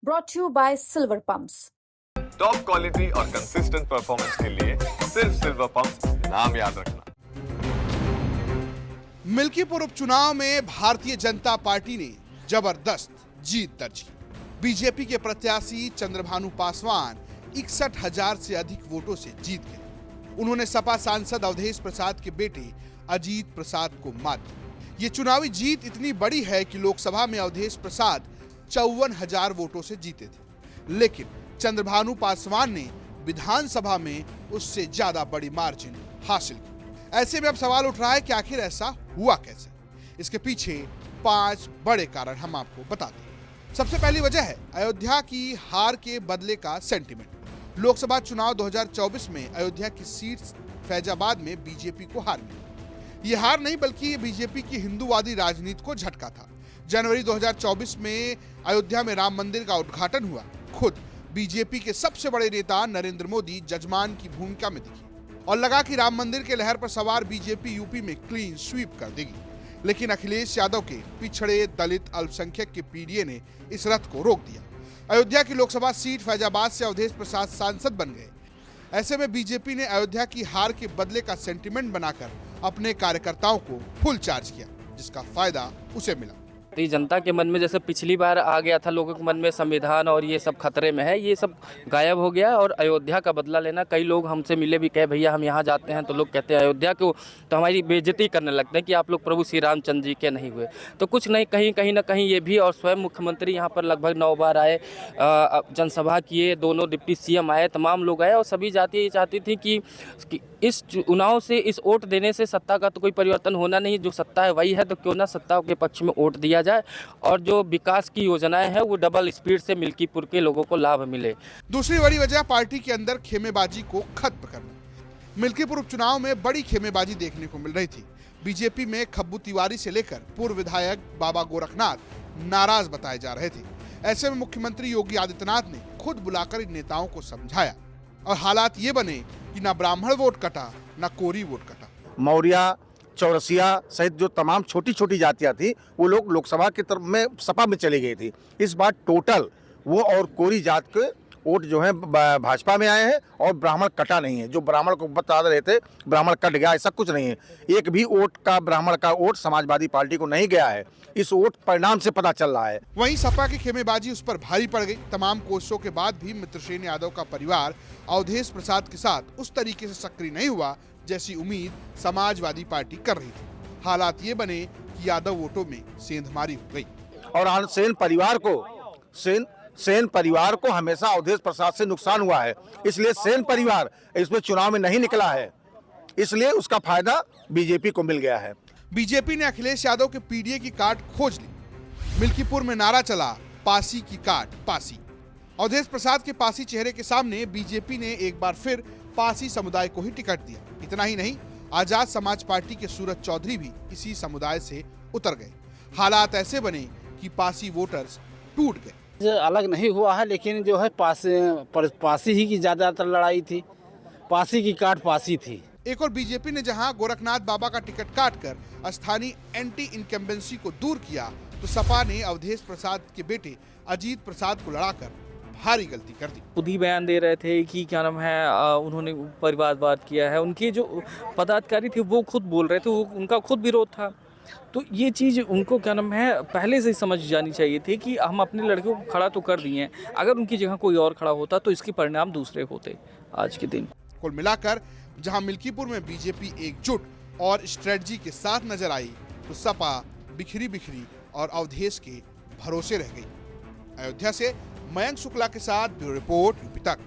brought to you by Silver Pumps. Top quality और consistent performance के लिए सिर्फ सिल्वर पंप्स नाम याद रखना। मिल्कीपुर उपचुनाव में भारतीय जनता पार्टी ने जबरदस्त जीत दर्ज की। बीजेपी के प्रत्याशी चंद्रभानु पासवान 61,000 से अधिक वोटों से जीत गए। उन्होंने सपा सांसद अवधेश प्रसाद के बेटे अजीत प्रसाद को मात दी। ये चुनावी जीत इतनी बड़ी है कि लोकसभा में अवधेश प्रसाद 54,000 वोटों से जीते थे, लेकिन चंद्रभानु पासवान ने विधानसभा में उससे ज्यादा बड़ी मार्जिन हासिल की। ऐसे में अब सवाल उठ रहा है कि आखिर ऐसा हुआ कैसे। इसके पीछे 5 बड़े कारण हम आपको बताते हैं। सबसे पहली वजह है अयोध्या की हार के बदले का सेंटीमेंट। लोकसभा चुनाव 2024 में अयोध्या की सीट फैजाबाद में बीजेपी को हार मिली। ये हार नहीं बल्कि ये बीजेपी की हिंदूवादी राजनीति को झटका था। जनवरी 2024 में अयोध्या में राम मंदिर का उद्घाटन हुआ। खुद बीजेपी के सबसे बड़े नेता नरेंद्र मोदी जजमान की भूमिका में दिखे और लगा कि राम मंदिर के लहर पर सवार बीजेपी यूपी में क्लीन स्वीप कर देगी। लेकिन अखिलेश यादव के पिछड़े दलित अल्पसंख्यक के पीडीए ने इस रथ को रोक दिया। अयोध्या की लोकसभा सीट फैजाबाद से अवधेश प्रसाद सांसद बन गए। ऐसे में बीजेपी ने अयोध्या की हार के बदले का सेंटीमेंट बनाकर अपने कार्यकर्ताओं को फुल चार्ज किया, जिसका फायदा उसे मिला। जनता के मन में जैसे पिछली बार आ गया था, लोगों के मन में संविधान और ये सब खतरे में है, ये सब गायब हो गया और अयोध्या का बदला लेना। कई लोग हमसे मिले भी, कहे भैया हम यहाँ जाते हैं तो लोग कहते हैं अयोध्या को, तो हमारी बेइज्जती करने लगते हैं कि आप लोग प्रभु श्री रामचंद्र जी के नहीं हुए। तो कुछ नहीं, कहीं ना कहीं ये भी, और स्वयं मुख्यमंत्री यहाँ पर लगभग 9 बार आए, जनसभा किए, दोनों डिप्टी सीएम आए, तमाम लोग आए और सभी जातियाँ ये चाहती थी कि इस चुनाव से, इस वोट देने से सत्ता का तो कोई परिवर्तन होना नहीं, जो सत्ता है वही है, तो क्यों ना सत्ता के पक्ष में वोट दिया जाए और जो विकास की योजनाएं हैं वो डबल स्पीड से मिल्कीपुर के लोगों को लाभ मिले। दूसरी बड़ी वजह पार्टी के अंदर खेमेबाजी को खत्म करना। मिल्कीपुर उपचुनाव में बड़ी खेमेबाजी देखने को मिल रही थी। बीजेपी में खब्बू तिवारी से लेकर पूर्व विधायक बाबा गोरखनाथ नाराज बताए जा रहे थे। ऐसे में मुख्यमंत्री योगी आदित्यनाथ ने खुद बुलाकर इन नेताओं को समझाया और हालात ये बने कि ना ब्राह्मण वोट कटा, ना कोरी वोट कटा। मौर्या, चौरसिया सहित जो तमाम छोटी छोटी जातियां थी वो लोग लोकसभा की तरफ में सपा में चली गई थी। इस बार टोटल वो और कोरी जात के वोट जो है भाजपा में आए हैं और ब्राह्मण कटा नहीं है। जो ब्राह्मण को बता रहे थे ब्राह्मण कट गया, ऐसा कुछ नहीं है। एक भी वोट का ब्राह्मण का वोट समाजवादी पार्टी को नहीं गया है। इस वोट परिणाम से पता चल रहा है। वहीं सपा की खेमेबाजी उस पर भारी पड़ गई। तमाम कोशिशों के बाद भी मित्रसेन यादव का परिवार अवधेश प्रसाद के साथ उस तरीके से सक्रिय नहीं हुआ जैसी उम्मीद समाजवादी पार्टी कर रही थी। हालात ये बने कि यादव वोटों में सेंधमारी हो गई और सेन परिवार को हमेशा अवधेश प्रसाद से नुकसान हुआ है, इसलिए सेन परिवार इसमें चुनाव में नहीं निकला है, इसलिए उसका फायदा बीजेपी को मिल गया है। बीजेपी ने अखिलेश यादव के पीडीए की काट खोज ली। मिल्कीपुर में नारा चला, पासी की काट पासी। अवधेश प्रसाद के पासी चेहरे के सामने बीजेपी ने एक बार फिर पासी समुदाय को ही टिकट दिया। इतना ही नहीं, आजाद समाज पार्टी के सूरज चौधरी भी इसी समुदाय से उतर गए। हालात ऐसे बने कि पासी वोटर्स टूट गए। अलग नहीं हुआ है, लेकिन जो है पासी ही की ज्यादातर लड़ाई थी, पासी की काट पासी थी। एक और बीजेपी ने जहां गोरखनाथ बाबा का टिकट काटकर स्थानीय एंटी इनकम्बेंसी को दूर किया, तो सपा ने अवधेश प्रसाद के बेटे अजीत प्रसाद को लड़ाकर भारी गलती कर दी। खुद ही बयान दे रहे थे कि क्या नाम है, उन्होंने परिवारवाद किया है। उनकी जो पदाधिकारी थे वो खुद बोल रहे थे, उनका खुद विरोध था। तो ये चीज़ उनको क्या नाम है पहले से ही समझ जानी चाहिए थी कि हम अपने लड़के को खड़ा तो कर दिए हैं, अगर उनकी जगह कोई और खड़ा होता तो इसके परिणाम दूसरे होते आज के दिन। कुल मिलाकर जहां मिल्कीपुर में बीजेपी एकजुट और स्ट्रेटजी के साथ नजर आई, तो सपा बिखरी और अवधेश के भरोसे रह गई। अयोध्या से मयंक शुक्ला के साथ ब्यूरो रिपोर्ट यूपी तक।